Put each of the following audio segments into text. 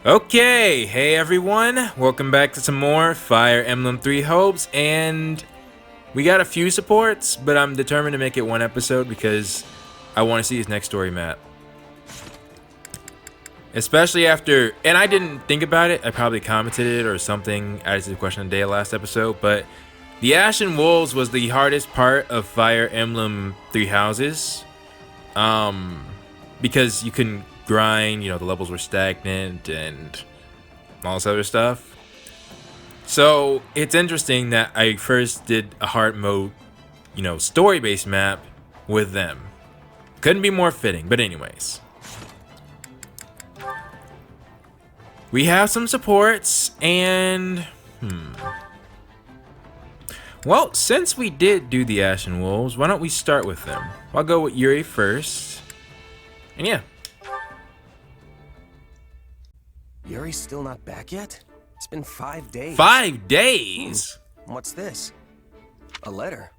Okay, hey everyone, welcome back to some more Fire Emblem Three Hopes, and we got a few supports, but I'm determined to make it one episode because I want to see his next story map. Especially after, and I didn't think about it, I probably commented it or something, added to the question of the day last episode, but the Ashen Wolves was the hardest part of Fire Emblem Three Houses, because you couldn't grind, the levels were stagnant and all this other stuff. So it's interesting that I first did a hard mode, story-based map with them. Couldn't be more fitting, but anyways. We have some supports and, well, since we did do the Ashen Wolves, why don't we start with them? I'll go with Yuri first. And yeah. Yuri's still not back yet? It's been 5 days. 5 days? What's this? A letter.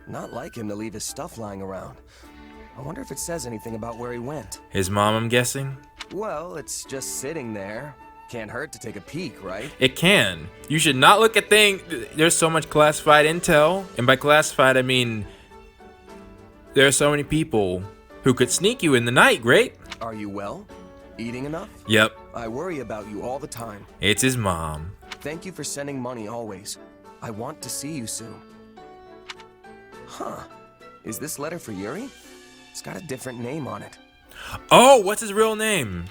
Not like him to leave his stuff lying around. I wonder if it says anything about where he went. His mom, I'm guessing? Well, it's just sitting there. Can't hurt to take a peek, right? It can. You should not look at things. There's so much classified intel. And by classified, I mean there are so many people who could sneak you in the night, Grape. Are you well? Eating enough? Yep. I worry about you all the time. It's his mom. Thank you for sending money always. I want to see you soon. Huh. Is this letter for Yuri? It's got a different name on it. Oh, what's his real name?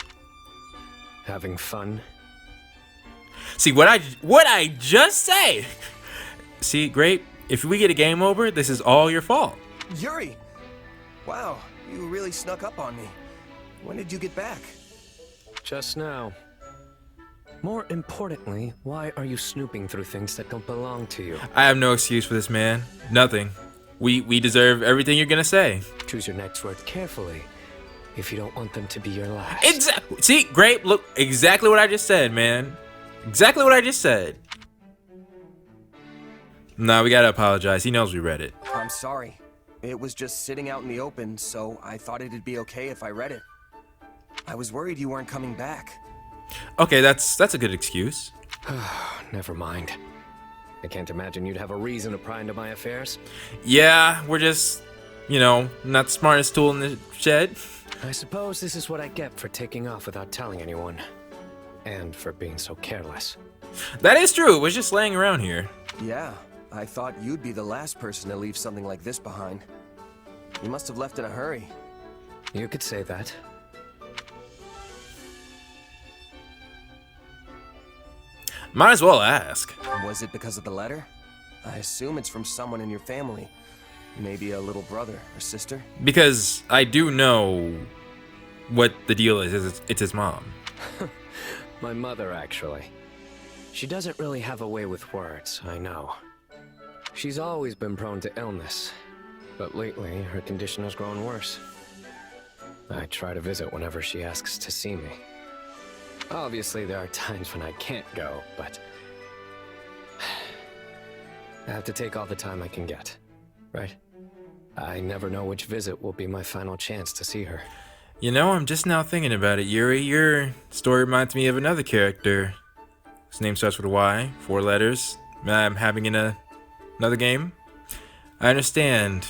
Having fun? See, what I just say. See, Grape, if we get a game over, this is all your fault. Yuri! Wow, you really snuck up on me. When did you get back? Just now. More importantly, why are you snooping through things that don't belong to you? I have no excuse for this, man. Nothing. We deserve everything you're gonna say. Choose your next word carefully if you don't want them to be your last. Exactly. See, Grape, look, exactly what I just said, man. Exactly what I just said. Nah, we gotta apologize. He knows we read it. I'm sorry. It was just sitting out in the open, so I thought it'd be okay if I read it. I was worried you weren't coming back. Okay, that's a good excuse. Never mind. I can't imagine you'd have a reason to pry into my affairs. Yeah, we're just, not the smartest tool in the shed. I suppose this is what I get for taking off without telling anyone. And for being so careless. That is true. It was just laying around here. Yeah, I thought you'd be the last person to leave something like this behind. You must have left in a hurry. You could say that. Might as well ask. Was it because of the letter? I assume it's from someone in your family. Maybe a little brother or sister? Because I do know what the deal is. It's his mom. My mother, actually. She doesn't really have a way with words, I know. She's always been prone to illness, but lately her condition has grown worse. I try to visit whenever she asks to see me. Obviously, there are times when I can't go, but I have to take all the time I can get, right? I never know which visit will be my final chance to see her. I'm just now thinking about it, Yuri. Your story reminds me of another character. His name starts with a Y, 4 letters. I'm having in another game. I understand.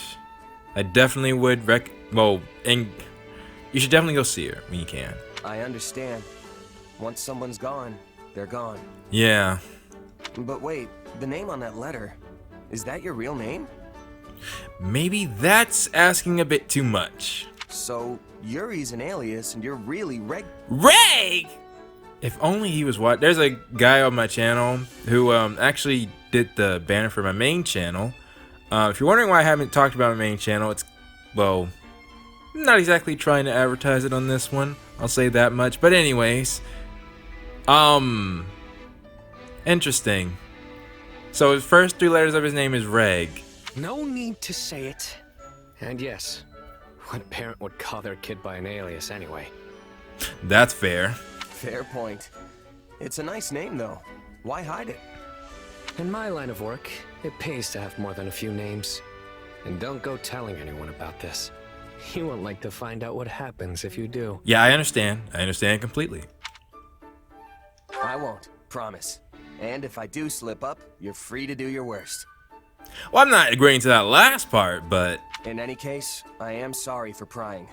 I definitely would and you should definitely go see her when you can. I understand. Once someone's gone, they're gone. Yeah. But wait, the name on that letter, is that your real name? Maybe that's asking a bit too much. So, Yuri's an alias and you're really Reg? If only he was what? There's a guy on my channel who actually did the banner for my main channel. If you're wondering why I haven't talked about my main channel, it's, well, I'm not exactly trying to advertise it on this one. I'll say that much. But anyways, interesting. So his first 3 letters of his name is Reg. No need to say it. And yes, what parent would call their kid by an alias anyway? That's fair. Fair point. It's a nice name, though. Why hide it? In my line of work, it pays to have more than a few names. And don't go telling anyone about this. You won't like to find out what happens if you do. Yeah, I understand. I understand completely. I won't, promise. And if I do slip up, you're free to do your worst. Well, I'm not agreeing to that last part, but... In any case, I am sorry for prying.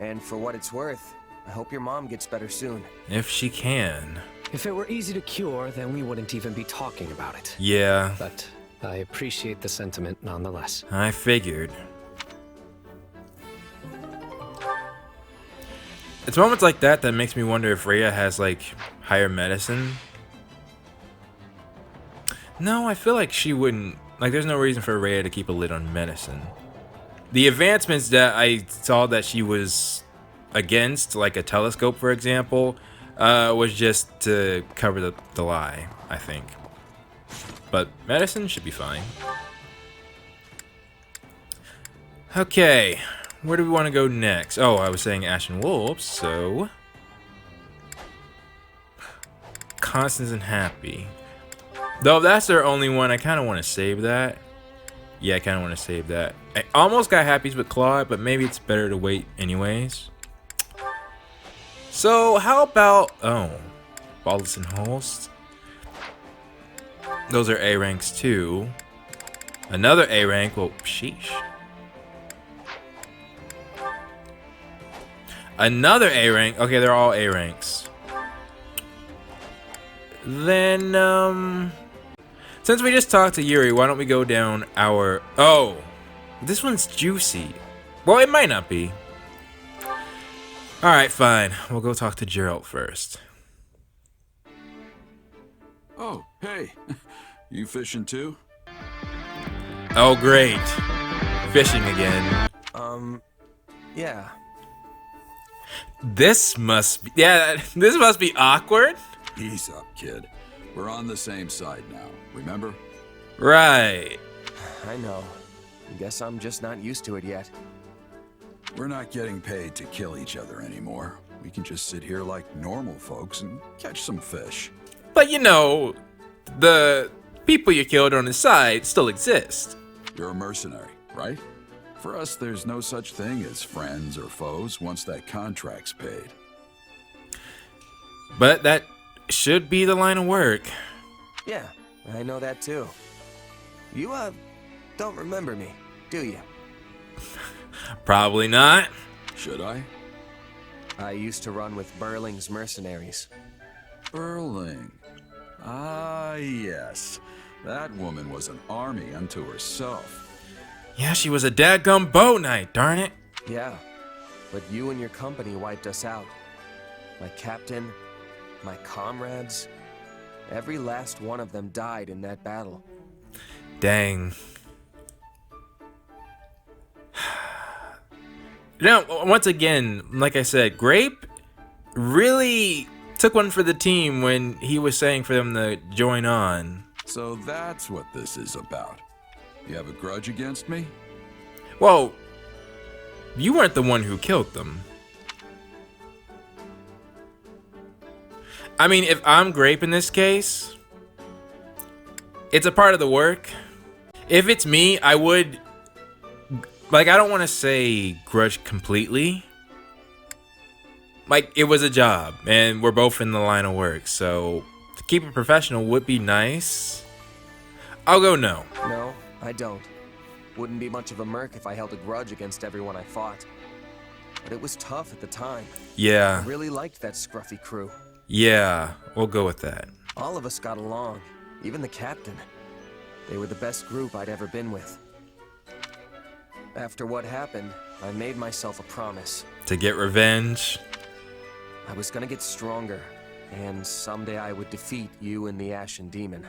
And for what it's worth, I hope your mom gets better soon. if she can. If it were easy to cure, then we wouldn't even be talking about it. Yeah, But I appreciate the sentiment nonetheless. I figured. It's moments like that that makes me wonder if Rhea has, like, higher medicine. No, I feel like she wouldn't. Like, there's no reason for Rhea to keep a lid on medicine. The advancements that I saw that she was against, like a telescope, for example, was just to cover the lie, I think. But medicine should be fine. Okay, where do we want to go next? Oh, I was saying Ashen Wolves, so... Constance and Happy. Though if that's their only one, I kind of want to save that. Yeah, I kind of want to save that. I almost got Happy's with Claude, but maybe it's better to wait anyways. So, how about... Oh, Baldus and Holst. Those are A ranks too. Another A rank, well, sheesh. Another A rank. Okay, they're all A ranks. Then, since we just talked to Yuri, why don't we go down our... Oh, this one's juicy. Well, it might not be. Alright, fine. We'll go talk to Geralt first. Oh, hey. You fishing too? Oh, great. Fishing again. Yeah. This must be... Yeah, this must be awkward. Ease up, kid. We're on the same side now, remember? Right. I know. Guess I'm just not used to it yet. We're not getting paid to kill each other anymore. We can just sit here like normal folks and catch some fish. But you know, the people you killed on the side still exist. You're a mercenary, right? For us, there's no such thing as friends or foes once that contract's paid. But that should be the line of work. Yeah, I know that too. You, don't remember me, do you? Probably not. Should I? I used to run with Burling's mercenaries. Burling. Ah, yes. That woman was an army unto herself. Yeah, she was a dadgum bow knight, darn it. Yeah, but you and your company wiped us out. My captain, my comrades, every last one of them died in that battle. Dang. Now, once again, like I said, Grape really took one for the team when he was saying for them to join on. So that's what this is about. You have a grudge against me? Well, you weren't the one who killed them. I mean, if I'm Grape in this case, it's a part of the work. If it's me, I would... Like, I don't want to say grudge completely. Like, it was a job, and we're both in the line of work, so to keep it professional would be nice. I'll go no. No, I don't. Wouldn't be much of a merc if I held a grudge against everyone I fought. But it was tough at the time. Yeah. I really liked that scruffy crew. Yeah, we'll go with that. All of us got along, even the captain. They were the best group I'd ever been with. After what happened, I made myself a promise. To get revenge. I was gonna get stronger, and someday I would defeat you and the Ashen Demon.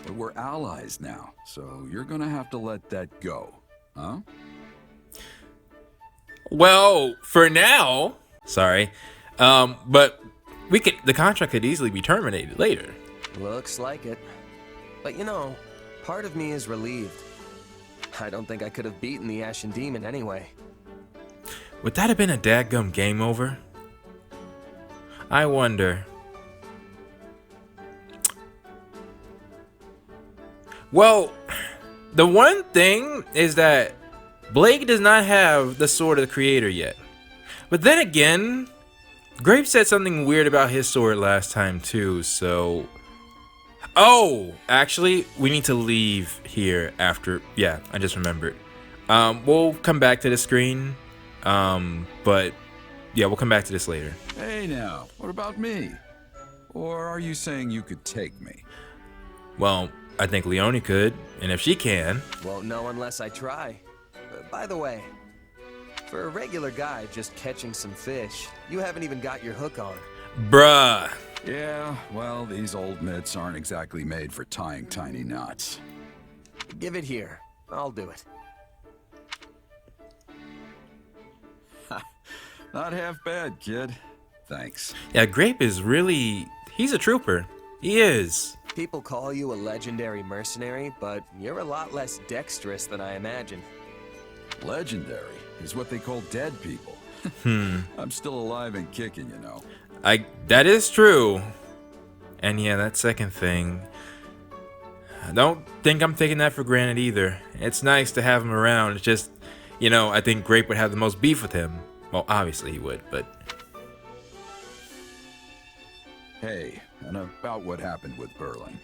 But we're allies now, so you're gonna have to let that go, huh? Well, for now, sorry, but the contract could easily be terminated later. Looks like it. But you know, part of me is relieved. I don't think I could have beaten the Ashen Demon anyway. Would that have been a dadgum game over? I wonder. Well, the one thing is that Blake does not have the Sword of the Creator yet. But then again, Grape said something weird about his sword last time too, so... Oh! Actually, we need to leave here after... Yeah, I just remembered. We'll come back to the screen. But... Yeah, we'll come back to this later. Hey now, what about me? Or are you saying you could take me? Well, I think Leonie could, and if she can... Won't know unless I try. By the way, for a regular guy just catching some fish, you haven't even got your hook on. Bruh. Yeah, well, these old mitts aren't exactly made for tying tiny knots. Give it here. I'll do it. Not half bad, kid. Thanks. Yeah, Grape is really... He's a trooper. He is. People call you a legendary mercenary, but you're a lot less dexterous than I imagined. Legendary is what they call dead people. I'm still alive and kicking, you know. That is true. And yeah, that second thing... I don't think I'm taking that for granted either. It's nice to have him around. It's just, you know, I think Grape would have the most beef with him. Well, obviously he would, but... Hey, and about what happened with Burling.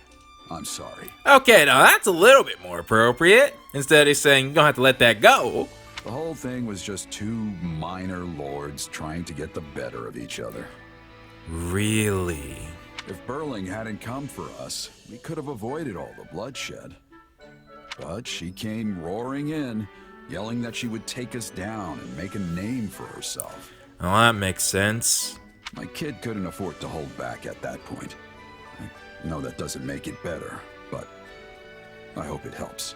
I'm sorry. Okay, now that's a little bit more appropriate. Instead of saying you don't have to let that go. The whole thing was just two minor lords trying to get the better of each other. Really? If Burling hadn't come for us, we could have avoided all the bloodshed. But she came roaring in, yelling that she would take us down and make a name for herself. Well, that makes sense. My kid couldn't afford to hold back at that point. I know that doesn't make it better, but I hope it helps.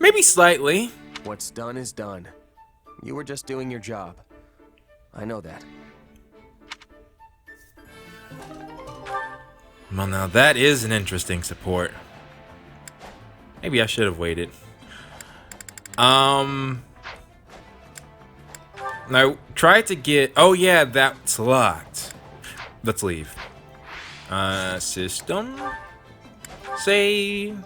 Maybe slightly. What's done is done. You were just doing your job. I know that. Well, now that is an interesting support. Maybe I should have waited. Now, try to get... Oh, yeah, that's locked. Let's leave. System? Save.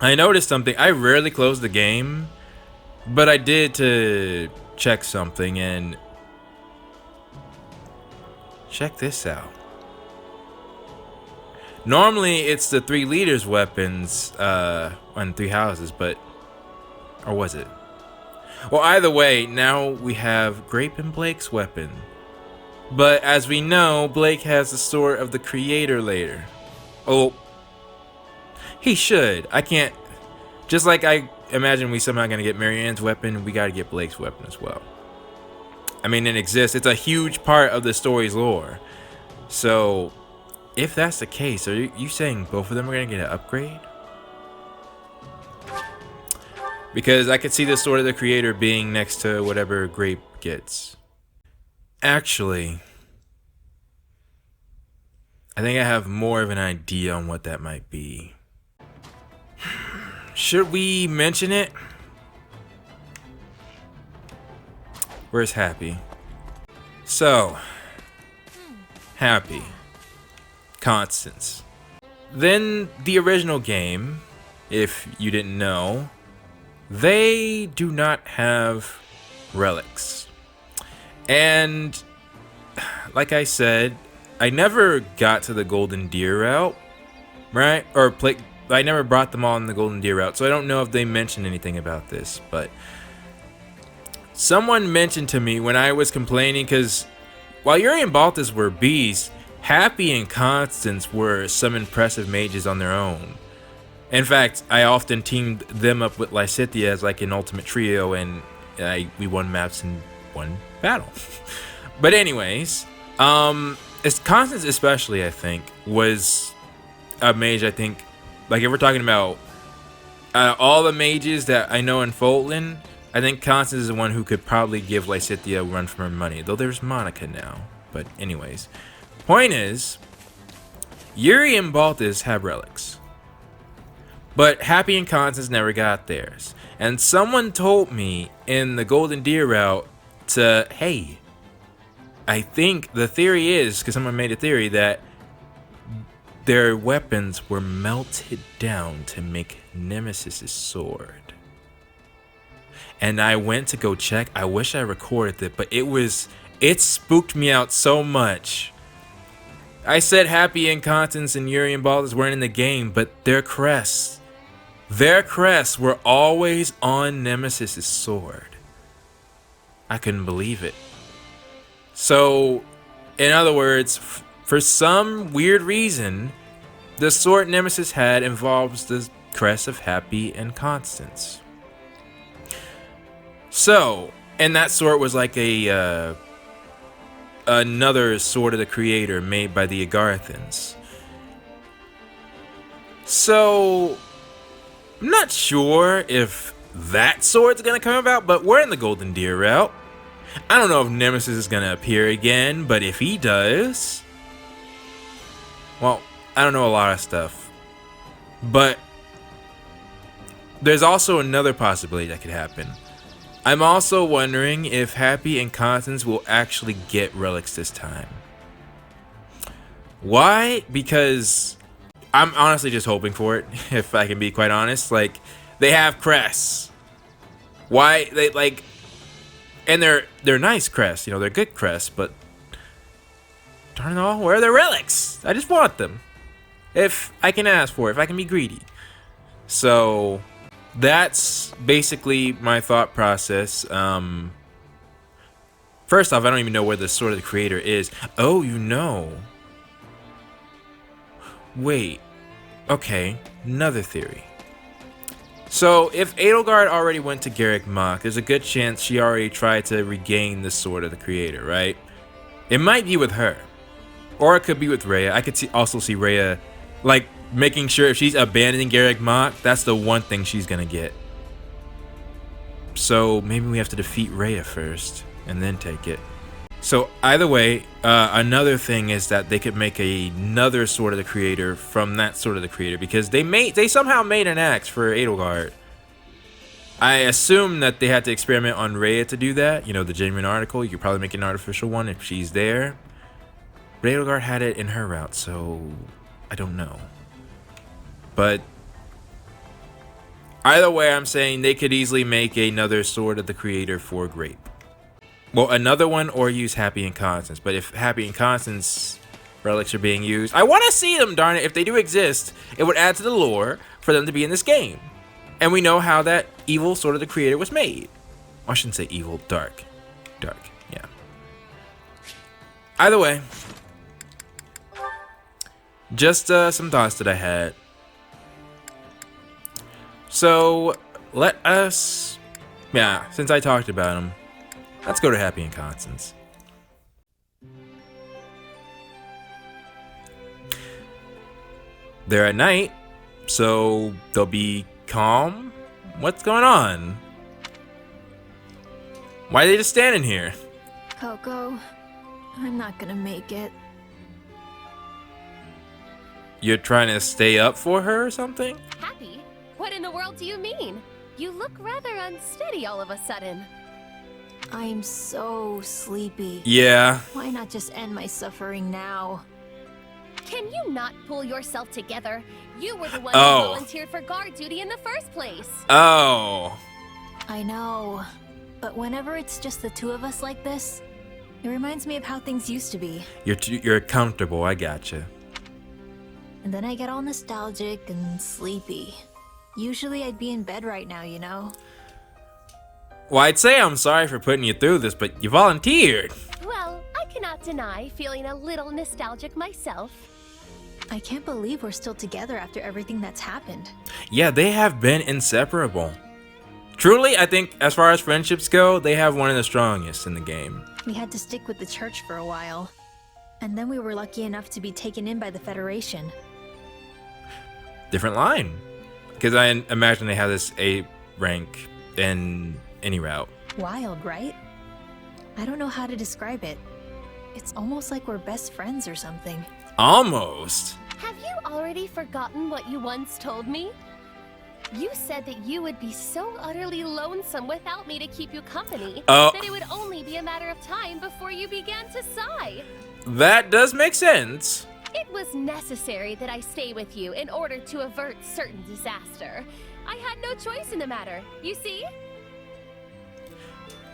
I noticed something. I rarely close the game, but I did to check something, and... Check this out. Normally, it's the 3 leaders' weapons on 3 houses, but... Or was it? Well, either way, now we have Grape and Blake's weapon. But as we know, Blake has the sword of the creator later. Oh. He should. I can't... Just like I imagine we somehow gonna get Marianne's weapon, we gotta get Blake's weapon as well. I mean, it exists. It's a huge part of the story's lore. So, if that's the case, are you saying both of them are gonna get an upgrade? Because I could see the sword of the creator being next to whatever Grape gets. Actually, I think I have more of an idea on what that might be. Should we mention it? Where's Happy? So, Happy. Constance. Then the original game, if you didn't know, they do not have relics. And like I said, I never got to the Golden Deer route, right? I never brought them all in the Golden Deer route, so I don't know if they mentioned anything about this, but someone mentioned to me when I was complaining, because while Yuri and Baltus were beasts, Happy and Constance were some impressive mages on their own. In fact, I often teamed them up with Lysithea as like an ultimate trio, and we won maps in one battle. But anyways, Constance especially, I think, was a mage, I think, like if we're talking about all the mages that I know in Fulton, I think Constance is the one who could probably give Lysithea a run for her money, though there's Monica now. But anyways, point is, Yuri and Baltus have relics. But Happy and Constance never got theirs. And someone told me in the Golden Deer route to, hey, I think the theory is, because someone made a theory, that their weapons were melted down to make Nemesis's sword. and I went to go check. I wish I recorded it, but it spooked me out so much. I said Happy and Constance and Yuri and Baldur's weren't in the game, but their crests were always on Nemesis's sword. I couldn't believe it. So, in other words, for some weird reason, the sword Nemesis had involves the crest of Happy and Constance. So, and that sword was like another sword of the creator made by the Agarthans. So, I'm not sure if that sword's gonna come about, but we're in the Golden Deer route. I don't know if Nemesis is gonna appear again, but if he does, well, I don't know a lot of stuff. But there's also another possibility that could happen. I'm also wondering if Happy and Constance will actually get relics this time. Why? Because I'm honestly just hoping for it, if I can be quite honest. Like, they have crests. Why? They like, and they're nice crests, you know, they're good crests, but darn it all, where are the relics? I just want them. If I can ask for it, if I can be greedy. So that's basically my thought process. First off, I don't even know where the Sword of the Creator is. Oh, you know. Wait. Okay, another theory. So, if Edelgard already went to Garrick Mach, there's a good chance she already tried to regain the Sword of the Creator, right? It might be with her. Or it could be with Rhea. I could also see Rhea, like, making sure if she's abandoning Garrick Mach, that's the one thing she's gonna get. So, maybe we have to defeat Rhea first, and then take it. So, either way, another thing is that they could make another Sword of the Creator from that Sword of the Creator, because they somehow made an axe for Edelgard. I assume that they had to experiment on Rhea to do that. You know, the genuine article. You could probably make an artificial one if she's there. But Edelgard had it in her route, so I don't know. But either way, I'm saying they could easily make another Sword of the Creator for Grape. Well, another one, or use Happy and Constance. But if Happy and Constance relics are being used, I want to see them, darn it. If they do exist, it would add to the lore for them to be in this game. And we know how that evil Sword of the Creator was made. I shouldn't say evil, dark. Dark, yeah. Either way, just some thoughts that I had. So, let us, yeah, since I talked about them, let's go to Happy and Constance. They're at night, so they'll be calm. What's going on? Why are they just standing here? Coco, I'm not gonna make it. You're trying to stay up for her or something? Happy? What in the world do you mean? You look rather unsteady all of a sudden. I'm so sleepy. Yeah. Why not just end my suffering now? Can you not pull yourself together? You were the one Oh. who volunteered for guard duty in the first place. Oh. I know, but whenever it's just the two of us like this, it reminds me of how things used to be. You're comfortable, I gotcha. And then I get all nostalgic and sleepy. Usually I'd be in bed right now, you know? Well, I'd say I'm sorry for putting you through this, but you volunteered. Well, I cannot deny feeling a little nostalgic myself. I can't believe we're still together after everything that's happened. Yeah, they have been inseparable. Truly, I think as far as friendships go, they have one of the strongest in the game. We had to stick with the church for a while. And then we were lucky enough to be taken in by the Federation. Different line. Because I imagine they have this A rank in any route. Wild, right? I don't know how to describe it. It's almost like we're best friends or something. Almost. Have you already forgotten what you once told me? You said that you would be so utterly lonesome without me to keep you company that it would only be a matter of time before you began to sigh. That does make sense. It was necessary that I stay with you in order to avert certain disaster. I had no choice in the matter, you see?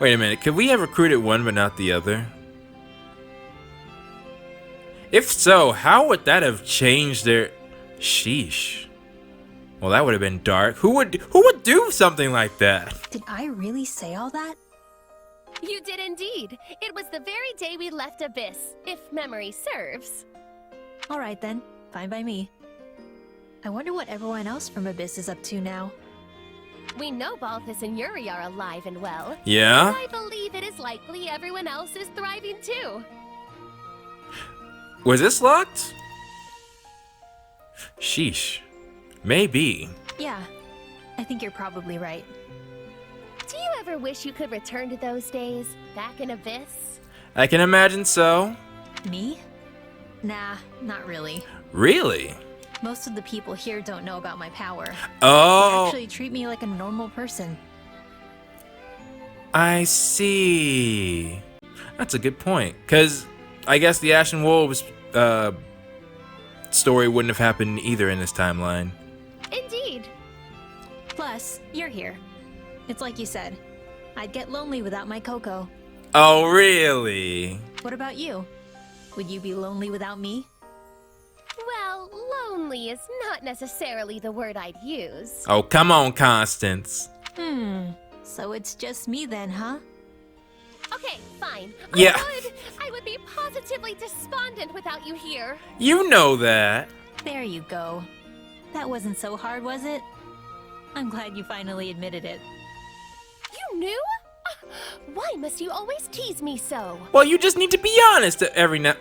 Wait a minute, could we have recruited one but not the other? If so, how would that have changed their... Sheesh. Well, that would have been dark. Who would do something like that? Did I really say all that? You did indeed. It was the very day we left Abyss, if memory serves. Alright then, fine by me. I wonder what everyone else from Abyss is up to now. We know Balthus and Yuri are alive and well. Yeah? I believe it is likely everyone else is thriving too. Was this locked? Sheesh. Maybe. Yeah, I think you're probably right. Do you ever wish you could return to those days, back in Abyss? I can imagine so. Me? Nah, not really. Really? Most of the people here don't know about my power. They Oh, actually treat me like a normal person. I see. That's a good point. Because I guess the Ashen Wolves story wouldn't have happened either in this timeline. Indeed. Plus, you're here. It's like you said. I'd get lonely without my Coco. Oh, really? What about you? Would you be lonely without me? Well, lonely is not necessarily the word I'd use. Oh, come on, Constance. So it's just me then, huh? Okay, fine. Yeah. I would be positively despondent without you here. You know that. There you go. That wasn't so hard, was it? I'm glad you finally admitted it. You knew? Why must you always tease me so? Well, you just need to be honest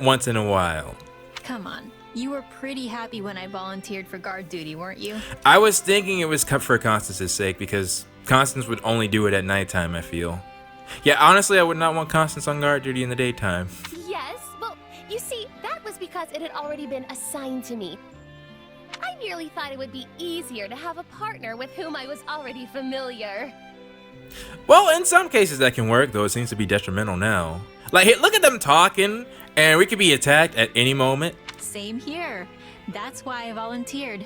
once in a while. Come on. You were pretty happy when I volunteered for guard duty, weren't you? I was thinking it was for Constance's sake because Constance would only do it at nighttime, I feel. Yeah, honestly, I would not want Constance on guard duty in the daytime. Yes, well, you see, that was because it had already been assigned to me. I merely thought it would be easier to have a partner with whom I was already familiar. Well, in some cases that can work, though it seems to be detrimental now. Like, hey, look at them talking, and we could be attacked at any moment. Same here. That's why I volunteered.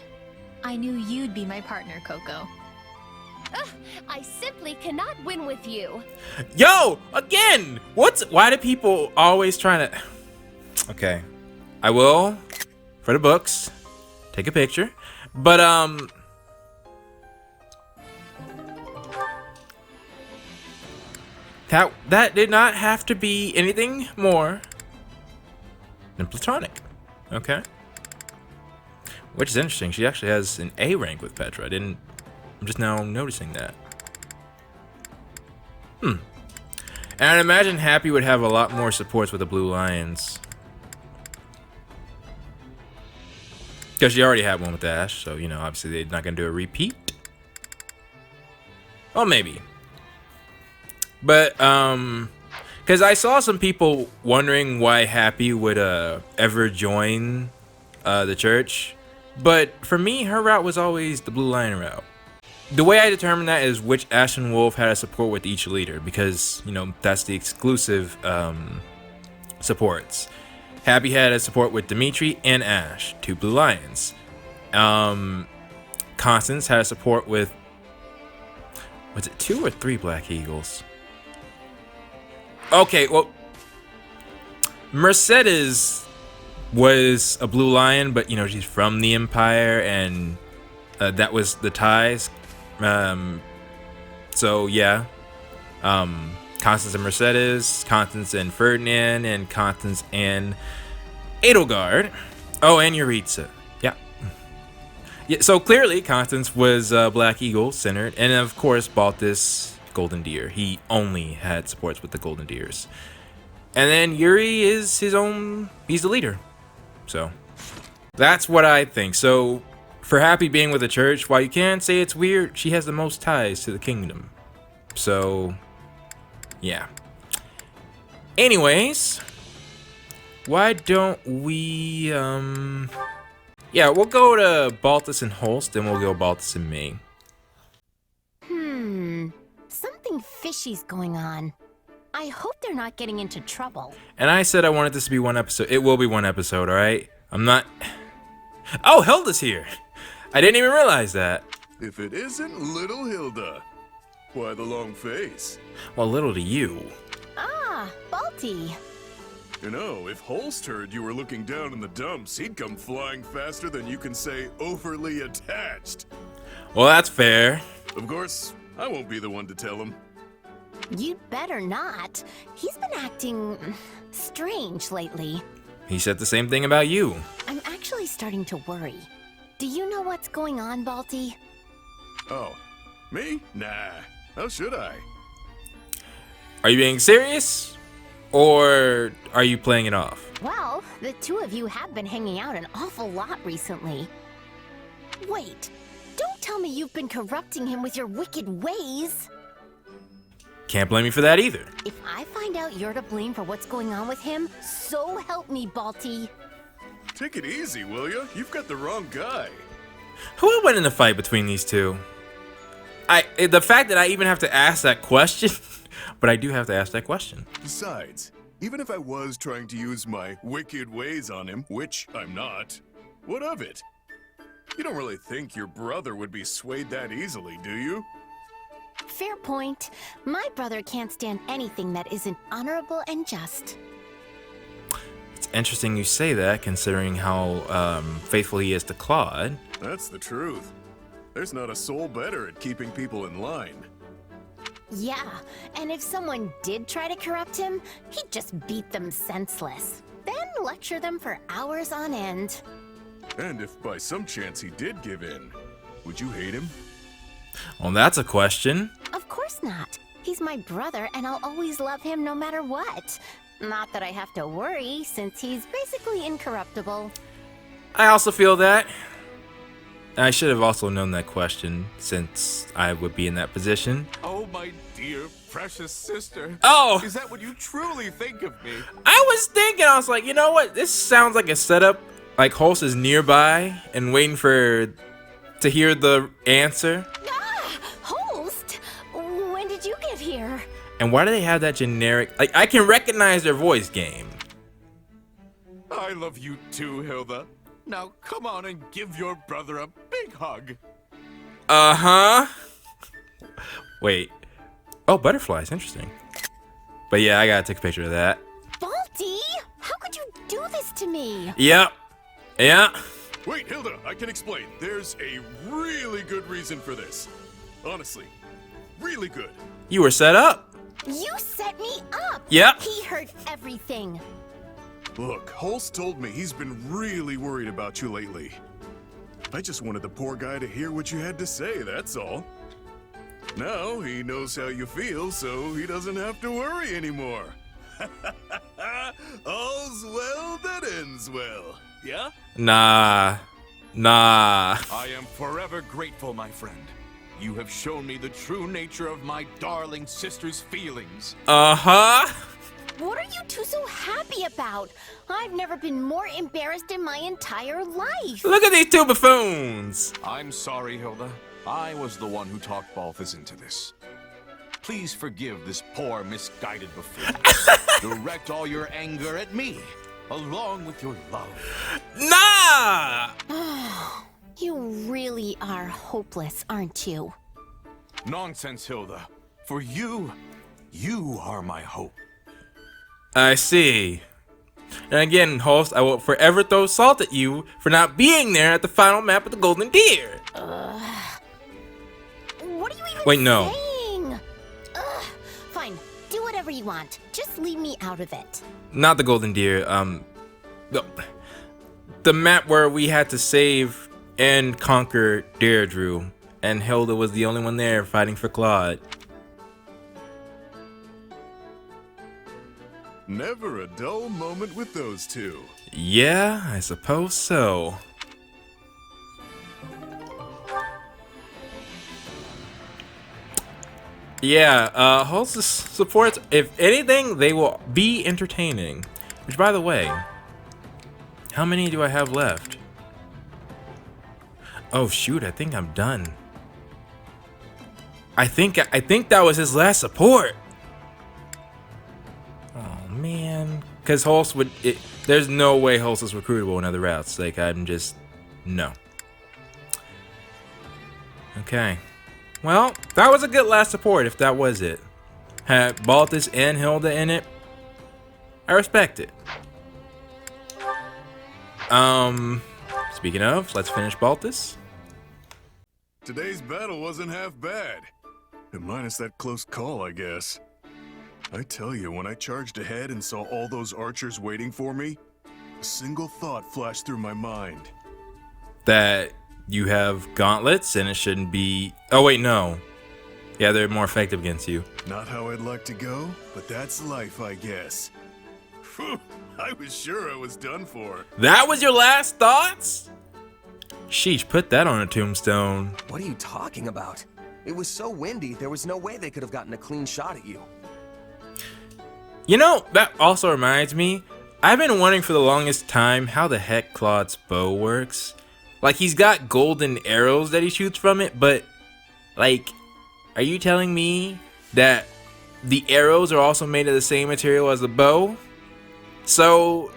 I knew you'd be my partner, Coco. Ugh, I simply cannot win with you. Yo, again! Why do people always trying to... Okay. I will, for the books, take a picture. But, That did not have to be anything more than platonic. Okay. Which is interesting. She actually has an A rank with Petra. I'm just now noticing that. And I'd imagine Happy would have a lot more supports with the Blue Lions. Because she already had one with Ash, so, you know, obviously they're not going to do a repeat. Well, maybe. But, because I saw some people wondering why Happy would ever join the church. But for me, her route was always the Blue Lion route. The way I determined that is which Ashen Wolf had a support with each leader, because, you know, that's the exclusive supports. Happy had a support with Dimitri and Ash, 2 Blue Lions. Constance had a support with, was it 2 or 3 Black Eagles? Okay, well, Mercedes was a Blue Lion, but, you know, she's from the Empire, and that was the ties. So, yeah. Constance and Mercedes, Constance and Ferdinand, and Constance and Edelgard. Oh, and Yuritsa. Yeah. Yeah. So, clearly, Constance was Black Eagle centered, and, of course, Balthus Golden Deer. He only had supports with the Golden Deers. And then Yuri is his own, he's the leader. So that's what I think. So for Happy being with the church, while you can say it's weird, she has the most ties to the kingdom. So yeah. Anyways, why don't we yeah, we'll go to Balthus and Holst, then we'll go Balthus and me. Something fishy's going on. I hope they're not getting into trouble. And I said I wanted this to be one episode. It will be one episode, alright? I'm not... Oh, Hilda's here! I didn't even realize that. If it isn't little Hilda. Why the long face? Well, little to you. Ah, Balti. You know, if Holst heard you were looking down in the dumps, he'd come flying faster than you can say overly attached. Well, that's fair. Of course, I won't be the one to tell him. You'd better not. He's been acting strange lately. He said the same thing about you. I'm actually starting to worry. Do you know what's going on, Balti? Oh, me? Nah. How should I? Are you being serious? Or are you playing it off? Well, the two of you have been hanging out an awful lot recently. Wait, don't tell me you've been corrupting him with your wicked ways. Can't blame me for that either. If I find out you're to blame for what's going on with him, so help me, Balti. Take it easy, will ya? You've got the wrong guy. Who would win in the fight between these two? The fact that I even have to ask that question, but I do have to ask that question. Besides, even if I was trying to use my wicked ways on him, which I'm not, what of it? You don't really think your brother would be swayed that easily, do you? Fair point. My brother can't stand anything that isn't honorable and just. It's interesting you say that, considering how faithful he is to Claude. That's the truth. There's not a soul better at keeping people in line. Yeah, and if someone did try to corrupt him, he'd just beat them senseless. Then lecture them for hours on end. And if by some chance he did give in, would you hate him? Well, that's a question. Of course not. He's my brother, and I'll always love him no matter what. Not that I have to worry, since he's basically incorruptible. I also feel that. I should have also known that question, since I would be in that position. Oh, my dear, precious sister. Oh! Is that what you truly think of me? I was thinking, I was like, you know what? This sounds like a setup. Like Holst is nearby and waiting to hear the answer. Ah! Holst! When did you get here? And why do they have that generic... Like, I can recognize their voice game. I love you too, Hilda. Now come on and give your brother a big hug. Uh-huh. Wait. Oh, butterflies. Interesting. But yeah, I gotta take a picture of that. Balti! How could you do this to me? Yep. Yeah. Wait, Hilda, I can explain. There's a really good reason for this. Honestly, really good. You were set up. You set me up! Yep. He heard everything. Look, Holst told me he's been really worried about you lately. I just wanted the poor guy to hear what you had to say, that's all. Now he knows how you feel, so he doesn't have to worry anymore. All's well that ends well, yeah? Nah. I am forever grateful, my friend. You have shown me the true nature of my darling sister's feelings. Uh-huh. What are you two so happy about? I've never been more embarrassed in my entire life. Look at these two buffoons. I'm sorry, Hilda. I was the one who talked Balthus into this. Please forgive this poor, misguided buffoon. Direct all your anger at me, along with your love. Nah! You really are hopeless, aren't you? Nonsense, Hilda. For you are my hope. I see. And again, Holst, I will forever throw salt at you for not being there at the final map of the Golden Deer. What are you even Wait, no. saying? Fine, do whatever you want. Just leave me out of it. Not the Golden Deer. The map where we had to save and conquer Deirdre, and Hilda was the only one there fighting for Claude. Never a dull moment with those two. Yeah, I suppose so. Yeah, Holst's supports, if anything, they will be entertaining. Which, by the way, how many do I have left? Oh shoot, I think I'm done. I think that was his last support. Oh man, because Holst would. There's no way Holst is recruitable in other routes. Like I'm just no. Okay. Well, that was a good last support if that was it. Had Balthus and Hilda in it. I respect it. Speaking of, let's finish Balthus. Today's battle wasn't half bad. And minus that close call, I guess. I tell you, when I charged ahead and saw all those archers waiting for me, a single thought flashed through my mind. That you have gauntlets and it shouldn't be... Oh wait, no. Yeah, they're more effective against you. Not how I'd like to go, but that's life, I guess. Phew, I was sure I was done for. That was your last thoughts? Sheesh, put that on a tombstone. What are you talking about? It was so windy, there was no way they could have gotten a clean shot at you. You know, that also reminds me, I've been wondering for the longest time how the heck Claude's bow works. Like, he's got golden arrows that he shoots from it, but, like, are you telling me that the arrows are also made of the same material as the bow? So,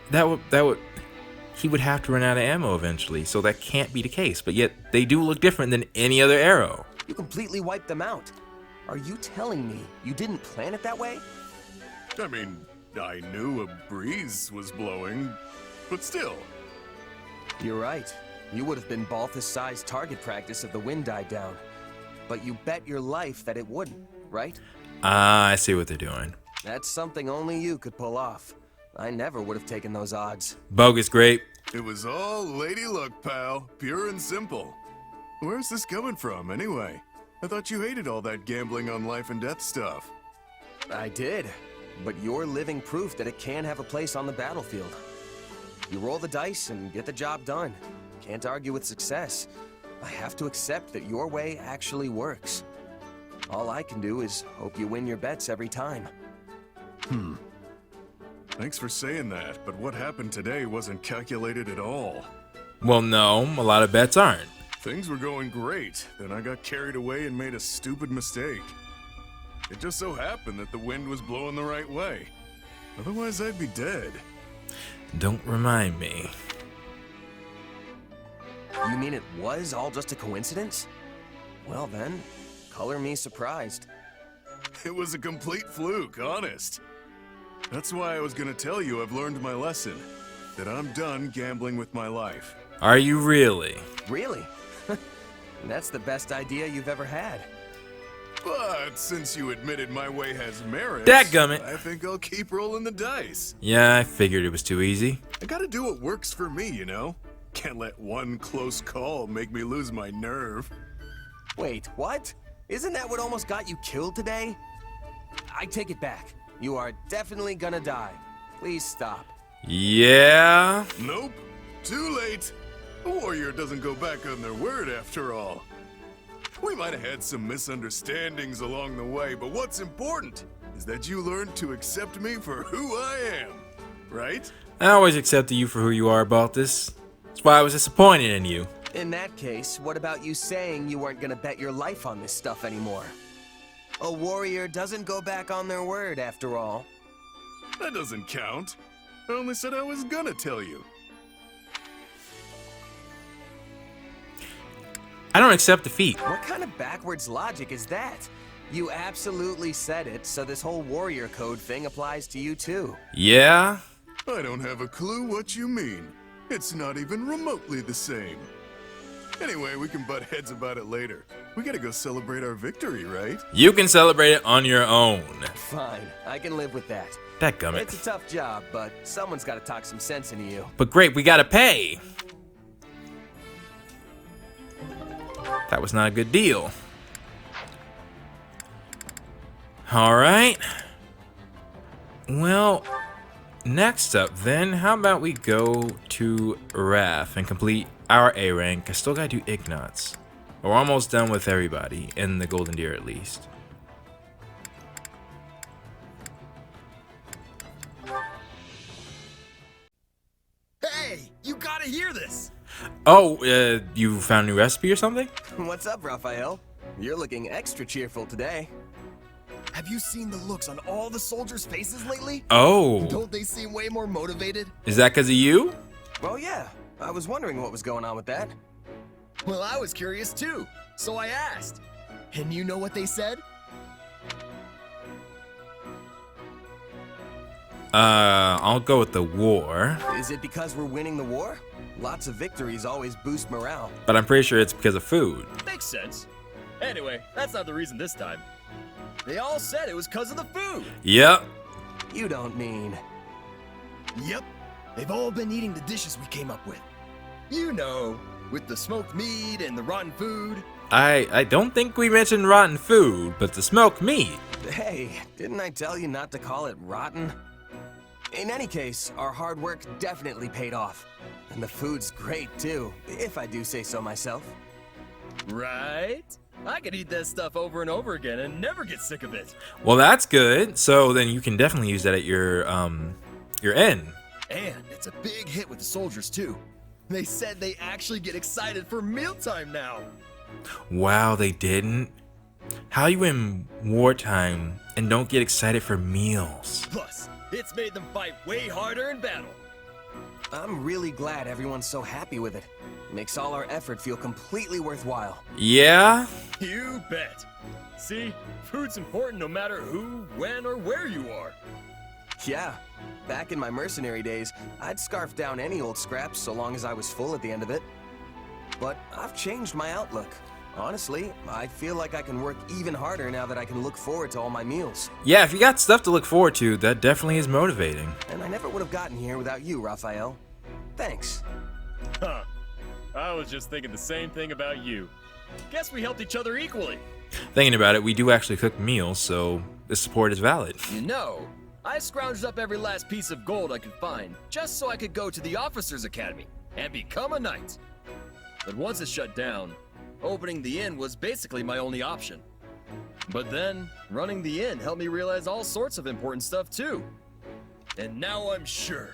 he would have to run out of ammo eventually, so that can't be the case, but yet they do look different than any other arrow. You completely wiped them out. Are you telling me you didn't plan it that way? I mean, I knew a breeze was blowing, but still. You're right. You would have been Balthus-sized target practice if the wind died down. But you bet your life that it wouldn't, right? Ah, I see what they're doing. That's something only you could pull off. I never would have taken those odds. Bogus Grape. It was all lady luck, pal. Pure and simple. Where's this coming from, anyway? I thought you hated all that gambling on life and death stuff. I did. But you're living proof that it can have a place on the battlefield. You roll the dice and get the job done. Can't argue with success. I have to accept that your way actually works. All I can do is hope you win your bets every time. Thanks for saying that, but what happened today wasn't calculated at all. Well, no, a lot of bets aren't. Things were going great, then I got carried away and made a stupid mistake. It just so happened that the wind was blowing the right way. Otherwise, I'd be dead. Don't remind me. You mean it was all just a coincidence? Well then, color me surprised. It was a complete fluke, honest. That's why I was gonna tell you I've learned my lesson. That I'm done gambling with my life. Are you really? Really? That's the best idea you've ever had. But since you admitted my way has merit, Dadgummit. I think I'll keep rolling the dice. Yeah, I figured it was too easy. I gotta do what works for me, you know? Can't let one close call make me lose my nerve. Wait, what? Isn't that what almost got you killed today? I take it back. You are definitely gonna die. Please stop. Yeah? Nope. Too late. A warrior doesn't go back on their word after all. We might have had some misunderstandings along the way, but what's important is that you learned to accept me for who I am, right? I always accepted you for who you are, Balthus. That's why I was disappointed in you. In that case, what about you saying you weren't gonna bet your life on this stuff anymore? A warrior doesn't go back on their word, after all. That doesn't count. I only said I was gonna tell you. I don't accept defeat. What kind of backwards logic is that? You absolutely said it, so this whole warrior code thing applies to you too. Yeah? I don't have a clue what you mean. It's not even remotely the same. Anyway, we can butt heads about it later. We gotta go celebrate our victory, right? You can celebrate it on your own. Fine, I can live with that. Dadgummit. It's a tough job, but someone's gotta talk some sense into you. But Grape, we gotta pay. That was not a good deal. Alright. Well, next up then, how about we go to Wrath and complete our A rank. I still gotta do Ignatz. We're almost done with everybody, in the Golden Deer at least. Hey, you gotta hear this! Oh, you found a new recipe or something? What's up, Raphael? You're looking extra cheerful today. Have you seen the looks on all the soldiers' faces lately? Oh. Don't they seem way more motivated? Is that because of you? Well, yeah. I was wondering what was going on with that. Well, I was curious too, so I asked. And you know what they said? I'll go with the war. Is it because we're winning the war? Lots of victories always boost morale. But I'm pretty sure it's because of food. Makes sense. Anyway, that's not the reason this time. They all said it was because of the food. Yep. You don't mean... Yep. They've all been eating the dishes we came up with. You know, with the smoked meat and the rotten food. I don't think we mentioned rotten food, but the smoked meat. Hey, didn't I tell you not to call it rotten? In any case, our hard work definitely paid off. And the food's great too, if I do say so myself. Right? I could eat that stuff over and over again and never get sick of it. Well, that's good. So then you can definitely use that at your inn. And it's a big hit with the soldiers too. They said they actually get excited for mealtime now. Wow, they didn't? How you in wartime and don't get excited for meals? Plus, it's made them fight way harder in battle. I'm really glad everyone's so happy with it. Makes all our effort feel completely worthwhile. Yeah? You bet. See, food's important no matter who, when, or where you are. Yeah, back in my mercenary days, I'd scarf down any old scraps so long as I was full at the end of it. But I've changed my outlook. Honestly, I feel like I can work even harder now that I can look forward to all my meals. Yeah, if you got stuff to look forward to, that definitely is motivating. And I never would have gotten here without you, Raphael. Thanks. Huh. I was just thinking the same thing about you. Guess we helped each other equally. Thinking about it, we do actually cook meals, so the support is valid. You know, I scrounged up every last piece of gold I could find, just so I could go to the Officers Academy and become a knight. But once it shut down, opening the inn was basically my only option. But then, running the inn helped me realize all sorts of important stuff too. And now I'm sure,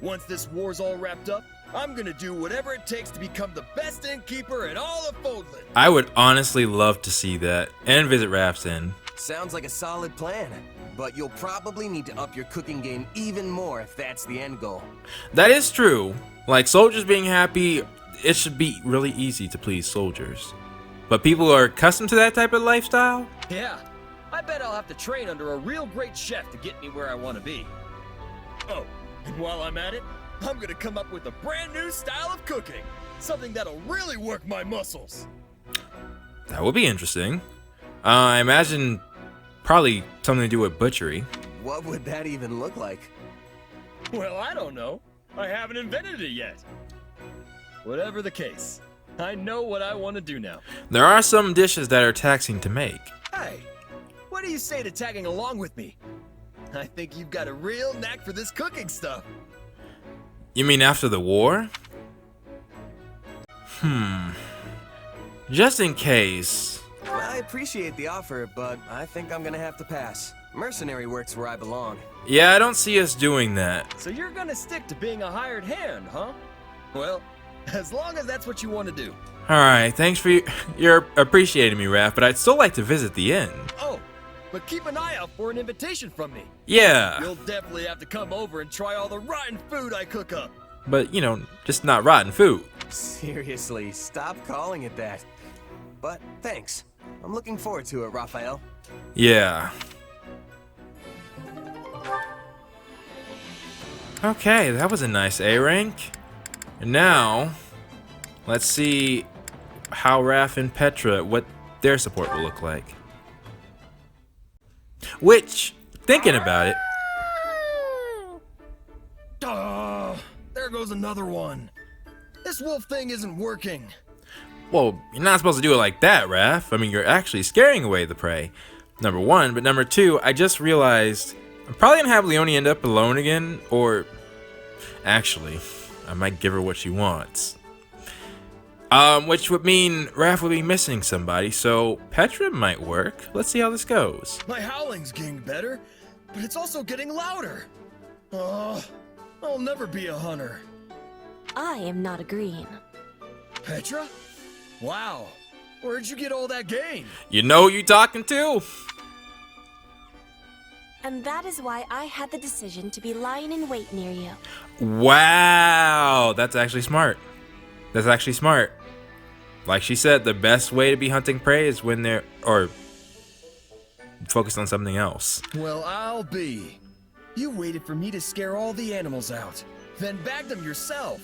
once this war's all wrapped up, I'm gonna do whatever it takes to become the best innkeeper in all of Foldland. I would honestly love to see that and visit Raph's Inn. Sounds like a solid plan, but you'll probably need to up your cooking game even more if that's the end goal. That is true. Like, soldiers being happy, it should be really easy to please soldiers. But people who are accustomed to that type of lifestyle? Yeah, I bet I'll have to train under a real great chef to get me where I want to be. Oh, and while I'm at it, I'm gonna come up with a brand new style of cooking. Something that'll really work my muscles. That would be interesting. I imagine probably something to do with butchery. What would that even look like? Well, I don't know. I haven't invented it yet. Whatever the case, I know what I want to do now. There are some dishes that are taxing to make. Hey, what do you say to tagging along with me? I think you've got a real knack for this cooking stuff. You mean after the war? Just in case. I appreciate the offer, but I think I'm gonna have to pass. Mercenary work's where I belong. Yeah, I don't see us doing that. So you're gonna stick to being a hired hand, huh? Well, as long as that's what you want to do. Alright, thanks for you're appreciating me, Raph, but I'd still like to visit the inn. Oh, but keep an eye out for an invitation from me. Yeah. You'll definitely have to come over and try all the rotten food I cook up. But, you know, just not rotten food. Seriously, stop calling it that. But thanks. I'm looking forward to it, Raphael. Yeah. Okay, that was a nice A rank. And now, let's see how Raph and Petra, what their support will look like. Which, thinking about it, There goes another one. This wolf thing isn't working. well, you're not supposed to do it like that, Raph. I mean, you're actually scaring away the prey. Number one, but number two, I just realized I'm probably gonna have Leonie end up alone again, or actually, I might give her what she wants. Which would mean Raph would be missing somebody, so Petra might work. Let's see how this goes. My howling's getting better, but it's also getting louder. I'll never be a hunter. I am not agreeing. Petra? Wow, where'd you get all that game? You know who you talking to? And that is why I had the decision to be lying in wait near you. Wow, that's actually smart. That's actually smart. like she said, the best way to be hunting prey is when they're focused on something else. Well, I'll be. You waited for me to scare all the animals out, then bagged them yourself.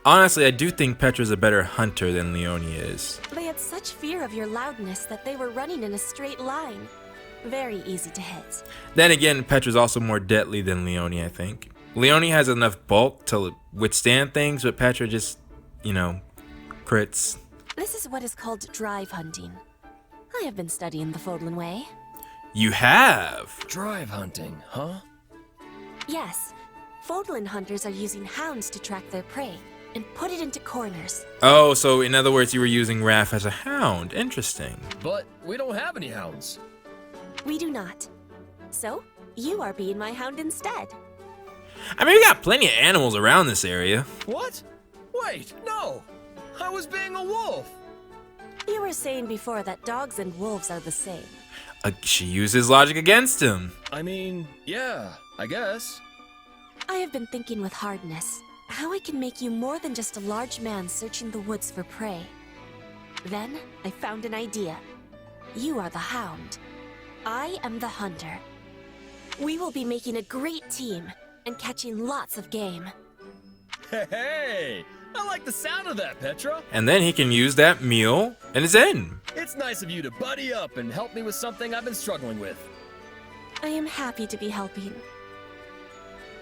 Honestly, I do think Petra's a better hunter than Leonie is. They had such fear of your loudness that they were running in a straight line. Very easy to hit. Then again, Petra's also more deadly than Leonie, I think. Leonie has enough bulk to withstand things, but Petra just, you know, crits. This is what is called drive hunting. I have been studying the Fodlan way. You have? Drive hunting, huh? Yes. Fodlan hunters are using hounds to track their prey and put it into corners. Oh, so in other words, you were using Raph as a hound. Interesting. But we don't have any hounds. We do not. So, you are being my hound instead. I mean, we got plenty of animals around this area. What? Wait, no! I was being a wolf! You were saying before that dogs and wolves are the same. She uses logic against him. I mean, yeah, I guess. I have been thinking with hardness how I can make you more than just a large man searching the woods for prey. Then, I found an idea. You are the hound. I am the hunter. We will be making a great team and catching lots of game. Hey! I like the sound of that, Petra. And then he can use that meal and it's in. It's nice of you to buddy up and help me with something I've been struggling with. I am happy to be helping.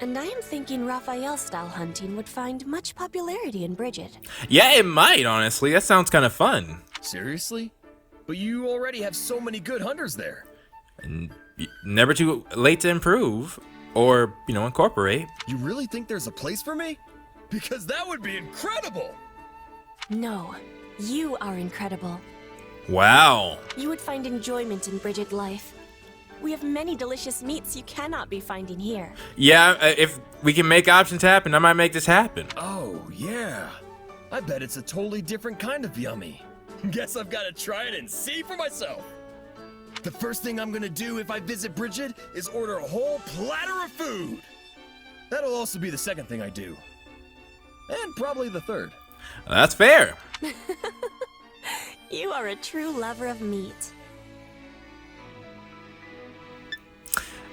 And I am thinking Raphael-style hunting would find much popularity in Bridget. Yeah, it might, honestly. That sounds kind of fun. Seriously? But you already have so many good hunters there. And never too late to improve or, you know, incorporate. You really think there's a place for me? Because that would be incredible! No, you are incredible. Wow. You would find enjoyment in Bridget life. We have many delicious meats you cannot be finding here. Yeah, if we can make options happen, I might make this happen. Oh, yeah. I bet it's a totally different kind of yummy. Guess I've got to try it and see for myself. The first thing I'm gonna do if I visit Bridget is order a whole platter of food. That'll also be the second thing I do. And probably the third. That's fair. You are a true lover of meat.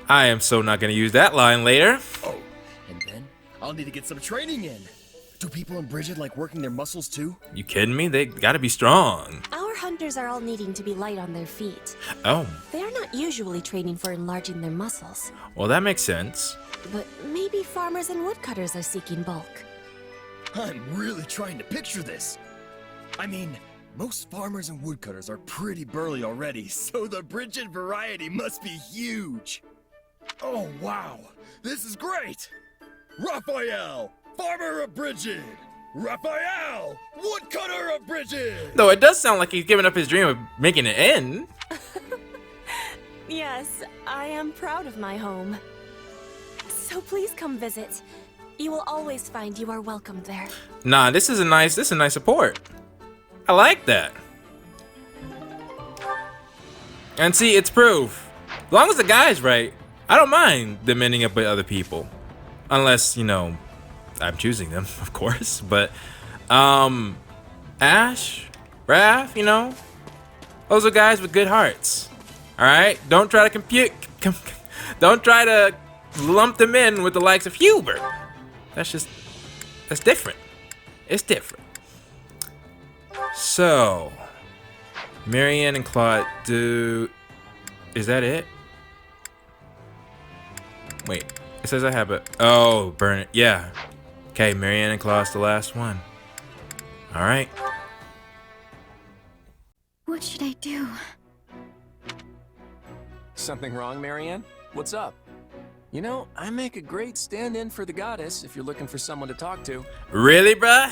I am so not going to use that line later. Oh, and then I'll need to get some training in. Do people in Bridget like working their muscles too? You kidding me? They got to be strong. Our hunters are all needing to be light on their feet. Oh. They are not usually training for enlarging their muscles. Well, that makes sense. But maybe farmers and woodcutters are seeking bulk. I'm really trying to picture this. I mean, most farmers and woodcutters are pretty burly already, so the Bridget variety must be huge. Oh, wow. This is great. Raphael, farmer of Bridget. Raphael, woodcutter of Bridget. Though it does sound like he's giving up his dream of making an end. Yes, I am proud of my home. So please come visit. You will always find you are welcome there. Nah, this is a nice support. I like that. And see, it's proof. As long as the guy's right, I don't mind them ending up with other people. Unless, you know, I'm choosing them, of course. But, Ash, Raph, you know, those are guys with good hearts. Alright? Don't try to don't try to lump them in with the likes of Hubert. That's different. It's different. So, Marianne and Claude is that it? Wait, it says I have it. Oh, burn it. Yeah. Okay, Marianne and Claude's the last one. Alright. What should I do? Something wrong, Marianne? What's up? You know, I make a great stand-in for the goddess if you're looking for someone to talk to. Really, bruh?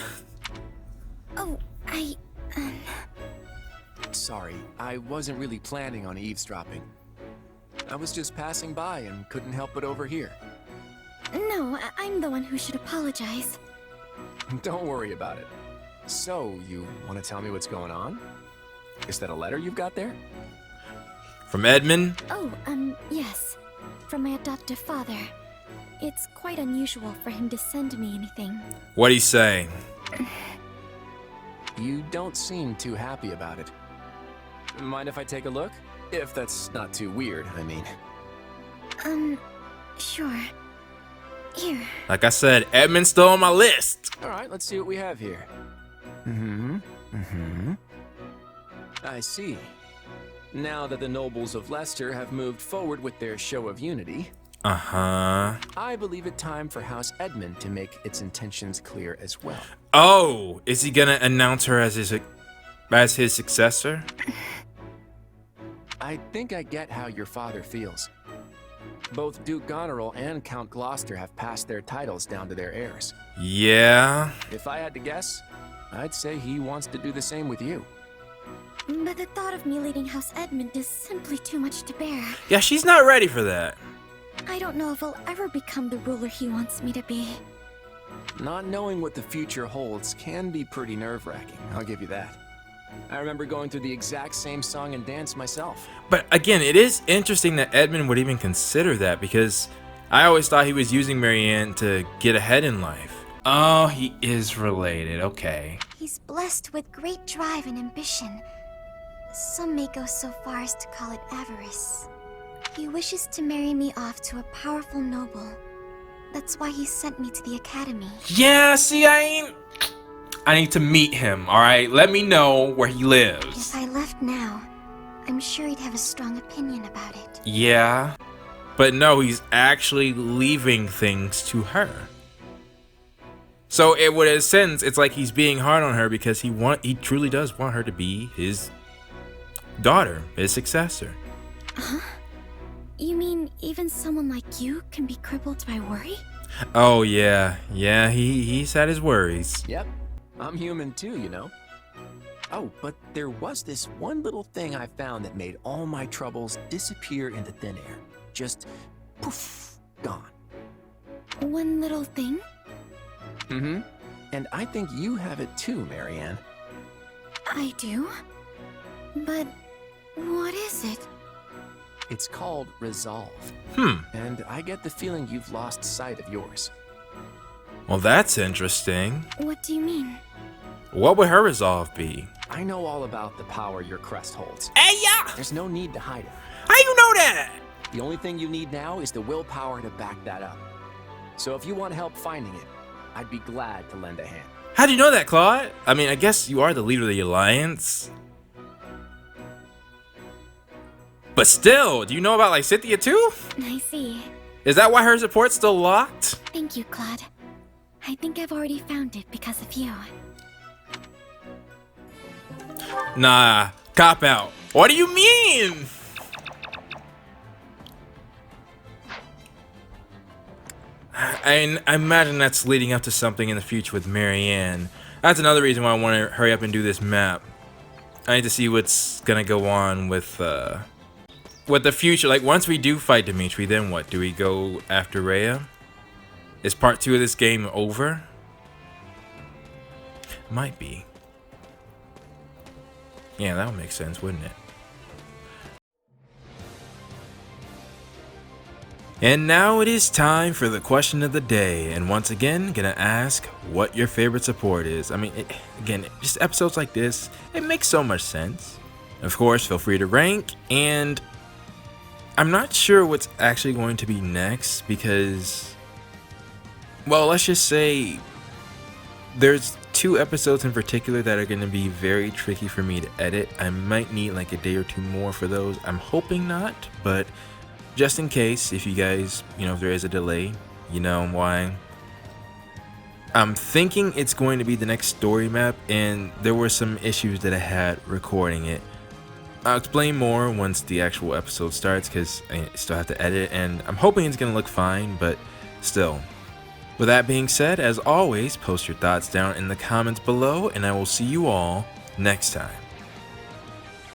Oh, Sorry, I wasn't really planning on eavesdropping. I was just passing by and couldn't help but overhear. No, I'm the one who should apologize. Don't worry about it. So, you want to tell me what's going on? Is that a letter you've got there? From Edmund? Oh, yes. From my adoptive father. It's quite unusual for him to send me anything. What'd he say? You don't seem too happy about it. Mind if I take a look? If that's not too weird, I mean. Sure. Here. Like I said, Edmund's still on my list. Alright, let's see what we have here. I see. Now that the nobles of Leicester have moved forward with their show of unity, I believe it time for House Edmund to make its intentions clear as well. Oh, is he gonna announce her as his successor? I think I get how your father feels. Both Duke Goneril and Count Gloucester have passed their titles down to their heirs. Yeah. If I had to guess, I'd say he wants to do the same with you. But the thought of me leading House Edmund is simply too much to bear. Yeah, she's not ready for that. I don't know if I'll ever become the ruler he wants me to be. Not knowing what the future holds can be pretty nerve-wracking, I'll give you that. I remember going through the exact same song and dance myself. But again, it is interesting that Edmund would even consider that, because I always thought he was using Marianne to get ahead in life. Oh, he is related, okay. He's blessed with great drive and ambition. Some may go so far as to call it avarice. He wishes to marry me off to a powerful noble. That's why he sent me to the academy. Yeah, see, I need to meet him, alright? Let me know where he lives. If I left now, I'm sure he'd have a strong opinion about it. Yeah, but no, he's actually leaving things to her. So it would, in a sense, it's like he's being hard on her because he truly does want her to be his daughter, his successor. Huh? You mean even someone like you can be crippled by worry? Oh yeah, he's had his worries. Yep, I'm human too, you know. Oh, but there was this one little thing I found that made all my troubles disappear into thin air. Just poof, gone. One little thing? And I think you have it too, Marianne. I do? But what is it? It's called resolve. And I get the feeling you've lost sight of yours. Well, that's interesting. What do you mean? What would her resolve be? I know all about the power your crest holds. Hey, yeah! There's no need to hide it. How you know that? The only thing you need now is the willpower to back that up. So if you want help finding it, I'd be glad to lend a hand. How do you know that, Claude? I mean, I guess you are the leader of the Alliance. But still, do you know about, like, Cynthia too? I see. Is that why her support's still locked? Thank you, Claude. I think I've already found it because of you. Nah, cop out. What do you mean? I imagine that's leading up to something in the future with Marianne. That's another reason why I want to hurry up and do this map. I need to see what's gonna go on with the future. Like, once we do fight Dimitri, then what? Do we go after Rhea? Is part 2 of this game over? Might be. Yeah, that would make sense, wouldn't it? And now it is time for the question of the day, and once again, gonna ask what your favorite support is. I mean, again, just episodes like this, it makes so much sense. Of course, feel free to rank, and I'm not sure what's actually going to be next because, well, let's just say there's 2 episodes in particular that are going to be very tricky for me to edit. I might need like a day or 2 more for those. I'm hoping not, but just in case, if you guys, if there is a delay, you know why. I'm thinking it's going to be the next story map, and there were some issues that I had recording it. I'll explain more once the actual episode starts because I still have to edit, and I'm hoping it's going to look fine, but still. With that being said, as always, post your thoughts down in the comments below, and I will see you all next time.